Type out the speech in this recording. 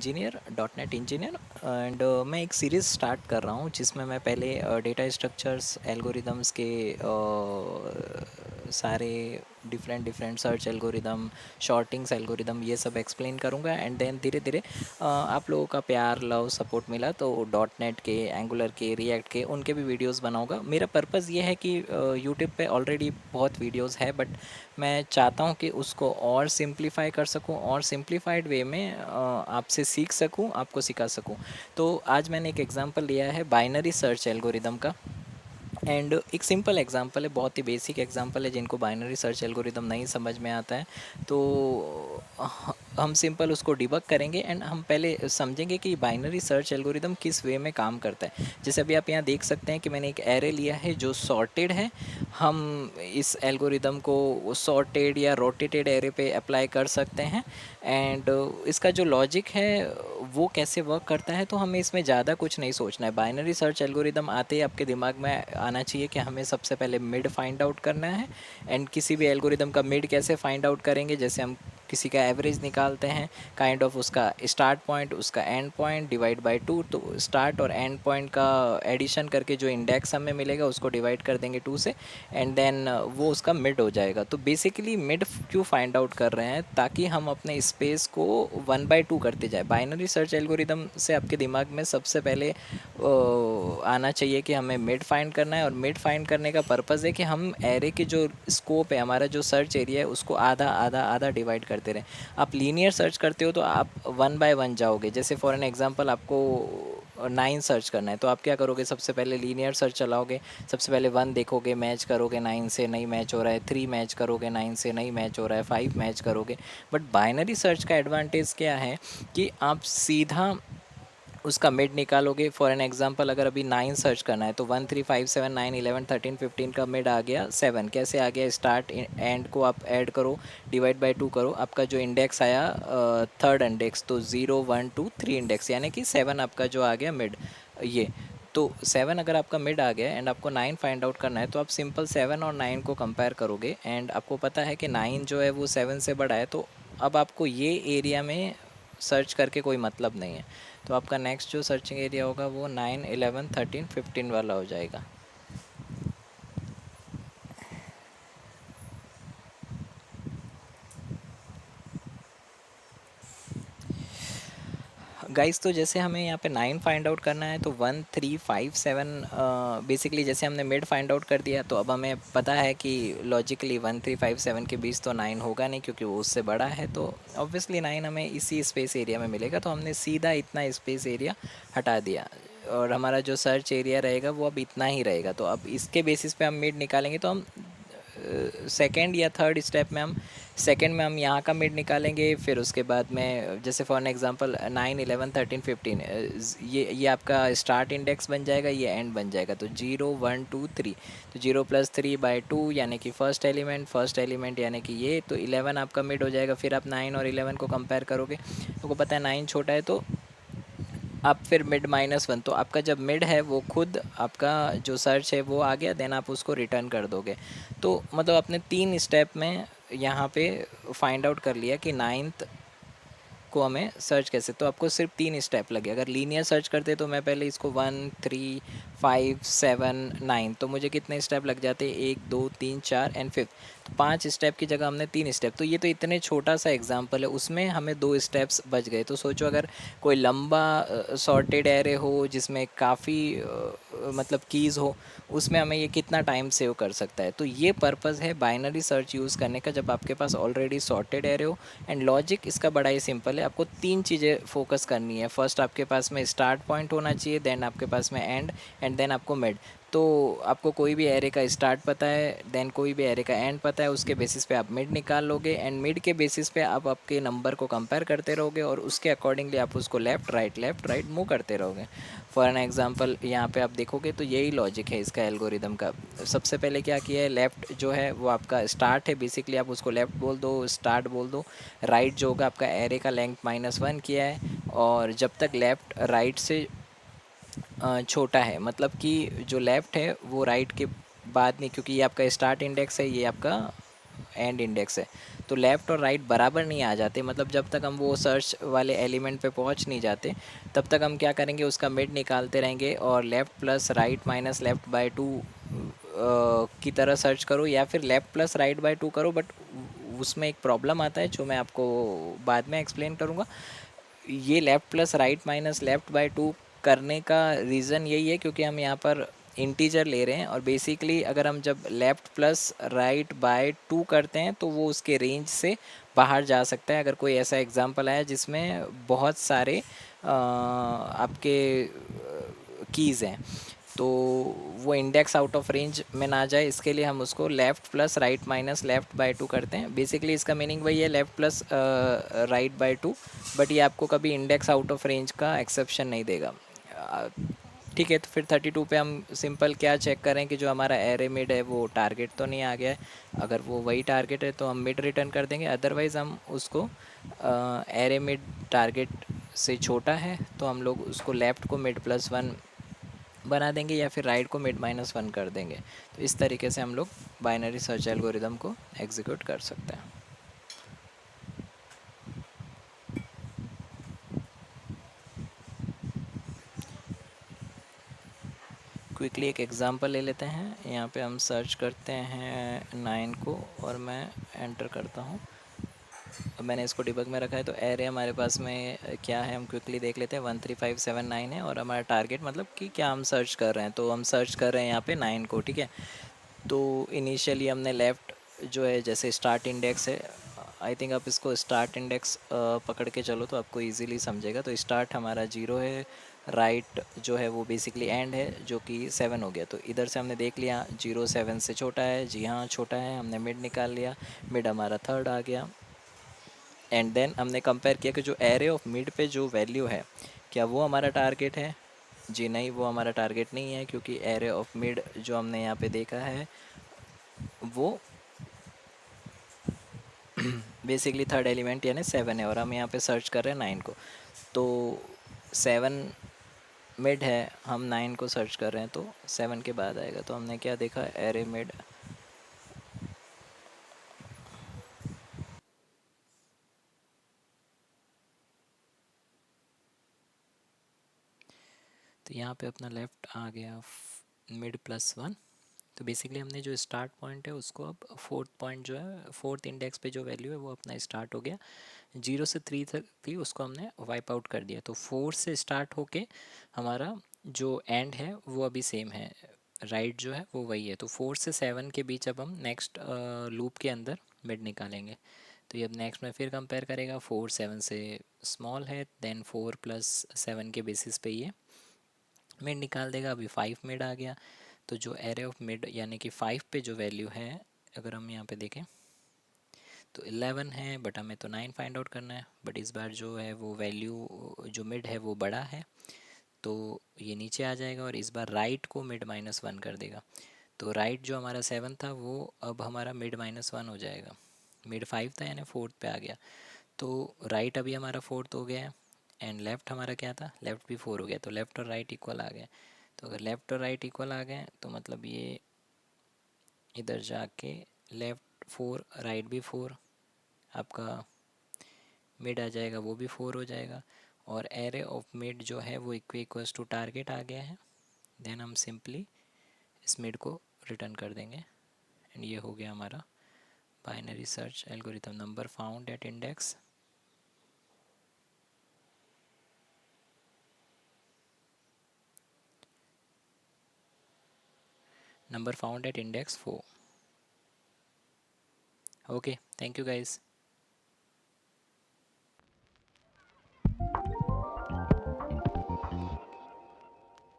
Engineer, dot net engineer. And मैं एक series start कर रहा हूँ जिसमें मैं पहले डेटा स्ट्रक्चर्स, एल्गोरिदम्स के सारे different different search algorithm, sortings algorithm, ये सब एक्सप्लेन करूँगा। एंड देन धीरे धीरे आप लोगों का प्यार, लव, सपोर्ट मिला तो डॉट नेट के, एंगुलर के, रिएक्ट के, उनके भी वीडियोस बनाऊँगा। मेरा पर्पज़ ये है कि यूट्यूब पे ऑलरेडी बहुत वीडियोस है, बट मैं चाहता हूँ कि उसको और सिंप्लीफाई कर सकूँ और सिंप्लीफाइड वे में आपसे सीख सकूँ, आपको सिखा सकूँ। तो आज मैंने एक एग्जांपल लिया है बाइनरी सर्च एल्गोरिदम का। एंड एक सिंपल एग्जांपल है, बहुत ही बेसिक एग्जांपल है, जिनको बाइनरी सर्च एल्गोरिदम नहीं समझ में आता है तो हम सिंपल उसको डिबग करेंगे। एंड हम पहले समझेंगे कि बाइनरी सर्च एल्गोरिदम किस वे में काम करता है। जैसे अभी आप यहाँ देख सकते हैं कि मैंने एक एरे लिया है जो सॉर्टेड है। हम इस एल्गोरिदम को सॉर्टेड या रोटेटेड एरे पे अप्लाई कर सकते हैं। एंड इसका जो लॉजिक है वो कैसे वर्क करता है, तो हमें इसमें ज़्यादा कुछ नहीं सोचना है। बाइनरी सर्च एल्गोरिदम आते ही आपके दिमाग में आना चाहिए कि हमें सबसे पहले मिड फाइंड आउट करना है। एंड किसी भी एल्गोरिदम का मिड कैसे फाइंड आउट करेंगे, जैसे हम किसी का एवरेज निकालते हैं, काइंड ऑफ उसका स्टार्ट पॉइंट, उसका एंड पॉइंट डिवाइड बाय 2, तो स्टार्ट और एंड पॉइंट का एडिशन करके जो इंडेक्स हमें मिलेगा उसको डिवाइड कर देंगे 2 से। एंड देन वो उसका मिड हो जाएगा। तो बेसिकली मिड क्यों फाइंड आउट कर रहे हैं, ताकि हम अपने स्पेस को 1/2 करते जाए। बाइनरी सर्च एल्गोरिदम से आपके दिमाग में सबसे पहले आना चाहिए कि हमें मिड फाइंड करना है। और मिड फाइंड करने का पर्पज़ है कि हम एरे के जो स्कोप है, हमारा जो सर्च एरिया है, उसको आधा आधा आधा डिवाइड करते रहें। आप लीनियर सर्च करते हो तो आप 1/1 जाओगे। जैसे फॉर एन एग्जांपल आपको 9 सर्च करना है, तो आप क्या करोगे, सबसे पहले लीनियर सर्च चलाओगे। सबसे पहले 1 देखोगे, मैच करोगे 9 से, नहीं मैच हो रहा है। 3 मैच करोगे 9 से, नहीं मैच हो रहा है। 5 मैच करोगे। बट बाइनरी सर्च का एडवांटेज क्या है कि आप सीधा उसका मिड निकालोगे। फॉर एन एग्जांपल अगर अभी 9 सर्च करना है तो 1 3 5 7 9 11 13 15 का मिड आ गया 7। कैसे आ गया, स्टार्ट एंड को आप ऐड करो, डिवाइड बाय 2 करो, आपका जो इंडेक्स आया थर्ड इंडेक्स, तो 0 1 2 3 इंडेक्स, यानी कि 7 आपका जो आ गया मिड। ये तो 7 अगर आपका मिड आ गया एंड आपको 9 फाइंड आउट करना है, तो आप सिंपल 7 और 9 को कंपेयर करोगे। एंड आपको पता है कि 9 जो है वो 7 से बड़ा है, तो अब आपको ये एरिया में सर्च करके कोई मतलब नहीं है। तो आपका नेक्स्ट जो सर्चिंग एरिया होगा वो 9 11 13 15 वाला हो जाएगा। गाइस, तो जैसे हमें यहाँ पे 9 फाइंड आउट करना है, तो 1 3 5 7 बेसिकली जैसे हमने मिड फाइंड आउट कर दिया, तो अब हमें पता है कि लॉजिकली 1 3 5 7 के बीच तो 9 होगा नहीं, क्योंकि वो उससे बड़ा है। तो ऑब्वियसली 9 हमें इसी स्पेस एरिया में मिलेगा, तो हमने सीधा इतना स्पेस एरिया हटा दिया। और हमारा जो सर्च एरिया रहेगा वो अब इतना ही रहेगा। तो अब इसके बेसिस पे हम मिड निकालेंगे, तो हम सेकेंड या थर्ड स्टेप में हम सेकेंड में हम यहाँ का मिड निकालेंगे। फिर उसके बाद में जैसे फॉर एन एग्जांपल 9 11 13 15, ये आपका स्टार्ट इंडेक्स बन जाएगा, ये एंड बन जाएगा। तो 0 1 2 3, तो 0+3/2 यानी कि फर्स्ट एलिमेंट यानी कि ये, तो 11 आपका मिड हो जाएगा। फिर आप 9 और 11 को कंपेयर करोगे, आपको पता है 9 छोटा है, तो आप फिर मिड -1, तो आपका जब मिड है वो खुद आपका जो सर्च है वो आ गया, देन आप उसको रिटर्न कर दोगे। तो मतलब आपने 3 स्टेप में यहाँ पे फाइंड आउट कर लिया कि नाइन्थ को हमें सर्च कैसे। तो आपको सिर्फ 3 स्टेप लगे। अगर लीनियर सर्च करते तो मैं पहले इसको 1 3 5 7 9, तो मुझे कितने स्टेप लग जाते, 1 2 3 4 एंड 5। तो 5 स्टेप की जगह हमने 3 स्टेप। तो ये तो इतने छोटा सा एग्जांपल है, उसमें हमें 2 स्टेप्स बच गए। तो सोचो अगर कोई लंबा सॉर्टेड एरे हो जिसमें काफ़ी मतलब कीज़ हो, उसमें हमें ये कितना टाइम सेव कर सकता है। तो ये पर्पज़ है बाइनरी सर्च यूज़ करने का, जब आपके पास ऑलरेडी सॉर्टेड एरे हो। एंड लॉजिक इसका बड़ा ही सिंपल है, आपको 3 चीज़ें फोकस करनी है। फर्स्ट आपके पास में स्टार्ट पॉइंट होना चाहिए, देन आपके पास में एंड देन आपको मिड। तो आपको कोई भी एरे का स्टार्ट पता है, देन कोई भी एरे का एंड पता है, उसके बेसिस पे आप मिड निकाल लोगे। एंड मिड के बेसिस पे आप आपके नंबर को कंपेयर करते रहोगे, और उसके अकॉर्डिंगली आप उसको लेफ़्ट राइट मूव करते रहोगे। फॉर एन एग्जांपल यहाँ पे आप देखोगे तो यही लॉजिक है इसका एल्गोरिदम का। सबसे पहले क्या किया है, लेफ़्ट जो है वो आपका स्टार्ट है, बेसिकली आप उसको लेफ़्ट बोल दो, स्टार्ट बोल दो। राइट जो होगा आपका एरे का लेंथ -1 किया है। और जब तक लेफ़्ट राइट से छोटा है, मतलब कि जो लेफ़्ट है वो राइट के बाद नहीं, क्योंकि ये आपका स्टार्ट इंडेक्स है, ये आपका एंड इंडेक्स है, तो लेफ़्ट और राइट बराबर नहीं आ जाते, मतलब जब तक हम वो सर्च वाले एलिमेंट पे पहुंच नहीं जाते तब तक हम क्या करेंगे, उसका मिड निकालते रहेंगे और left plus right minus left by two की तरह सर्च करो, या फिर left plus right by two करो, बट उसमें एक प्रॉब्लम आता है जो मैं आपको बाद में एक्सप्लेन करूँगा। ये left plus right minus left by two करने का रीज़न यही है क्योंकि हम यहाँ पर इंटीजर ले रहे हैं, और बेसिकली अगर हम जब left plus right by two करते हैं तो वो उसके रेंज से बाहर जा सकता है। अगर कोई ऐसा एग्जांपल आया जिसमें बहुत सारे आपके कीज़ हैं, तो वो इंडेक्स आउट ऑफ रेंज में ना जाए, इसके लिए हम उसको left plus right minus left by two करते हैं। बेसिकली इसका मीनिंग वही है, left plus right by two, but ये आपको कभी इंडेक्स आउट ऑफ रेंज का एक्सेप्शन नहीं देगा। ठीक है, तो फिर 32 पे हम सिंपल क्या चेक करें कि जो हमारा एरे मिड है वो टारगेट तो नहीं आ गया है। अगर वो वही टारगेट है तो हम मिड रिटर्न कर देंगे, अदरवाइज़ हम उसको एरे मिड टारगेट से छोटा है तो हम लोग उसको लेफ़्ट को मिड प्लस वन बना देंगे या फिर राइट को मिड माइनस वन कर देंगे। तो इस तरीके से हम लोग बाइनरी सर्च एल्गोरिदम को एग्जीक्यूट कर सकते हैं। क्विकली एक एग्जांपल ले लेते हैं। यहाँ पे हम सर्च करते हैं 9 को और मैं एंटर करता हूँ। अब मैंने इसको डिबग में रखा है, तो एरे हमारे पास में क्या है हम क्विकली देख लेते हैं। 13579 है और हमारा टारगेट मतलब कि क्या हम सर्च कर रहे हैं, तो हम सर्च कर रहे हैं यहाँ पे 9 को। ठीक है, तो इनिशियली हमने लेफ़्ट जो है जैसे स्टार्ट इंडेक्स है, आई थिंक आप इसको स्टार्ट इंडेक्स पकड़ के चलो तो आपको इजीली समझेगा। तो स्टार्ट हमारा 0 है, राइट जो है वो बेसिकली एंड है जो कि 7 हो गया। तो इधर से हमने देख लिया 0 7 से छोटा है, जी हाँ छोटा है, हमने मिड निकाल लिया, मिड हमारा थर्ड आ गया। एंड देन हमने कंपेयर किया कि जो एरे ऑफ मिड पे जो वैल्यू है क्या वो हमारा टारगेट है। जी नहीं, वो हमारा टारगेट नहीं है क्योंकि एरे ऑफ मिड जो हमने यहाँ पे देखा है वो बेसिकली थर्ड एलिमेंट यानी 7 है और हम यहाँ पे सर्च कर रहे हैं 9 को। तो 7 मिड है, हम 9 को सर्च कर रहे हैं तो 7 के बाद आएगा। तो हमने क्या देखा, एरे मिड। तो यहाँ पे अपना लेफ़्ट आ गया मिड प्लस वन। तो बेसिकली हमने जो स्टार्ट पॉइंट है उसको अब फोर्थ पॉइंट जो है फोर्थ इंडेक्स पे जो वैल्यू है वो अपना स्टार्ट हो गया। 0 से 3 तक थी उसको हमने वाइप आउट कर दिया। तो 4 से स्टार्ट होके हमारा जो एंड है वो अभी सेम है, राइट जो है वो वही है। तो 4 से 7 के बीच अब हम नेक्स्ट लूप के अंदर मिड निकालेंगे। तो ये अब नेक्स्ट में फिर कंपेयर करेगा, 4 7 से स्मॉल है, देन 4 प्लस 7 के बेसिस पे ये मिड निकाल देगा। अभी 5 मिड आ गया। तो जो एरे ऑफ मिड यानी कि 5 पे जो वैल्यू है अगर हम यहाँ पे देखें तो 11 है, बट हमें तो 9 फाइंड आउट करना है। बट इस बार जो है वो वैल्यू जो मिड है वो बड़ा है तो ये नीचे आ जाएगा और इस बार राइट को मिड माइनस वन कर देगा। तो राइट जो हमारा 7 था वो अब हमारा मिड माइनस वन हो जाएगा। मिड 5 था यानी फोर्थ पे आ गया। तो राइट अभी हमारा फोर्थ हो गया है एंड लेफ़्ट हमारा क्या था, लेफ़्ट भी 4 हो गया। तो लेफ़्ट और राइट इक्वल आ गए। तो अगर लेफ़्ट और राइट इक्वल आ गए तो मतलब ये इधर जाके लेफ़्ट 4 राइट भी 4, आपका मिड आ जाएगा वो भी 4 हो जाएगा। और एरे ऑफ मिड जो है वो इक्वल्स टू टारगेट आ गया है। देन हम सिंपली इस मिड को रिटर्न कर देंगे एंड ये हो गया हमारा binary search algorithm. Number found at index, number found at index 4। Okay, thank you guys.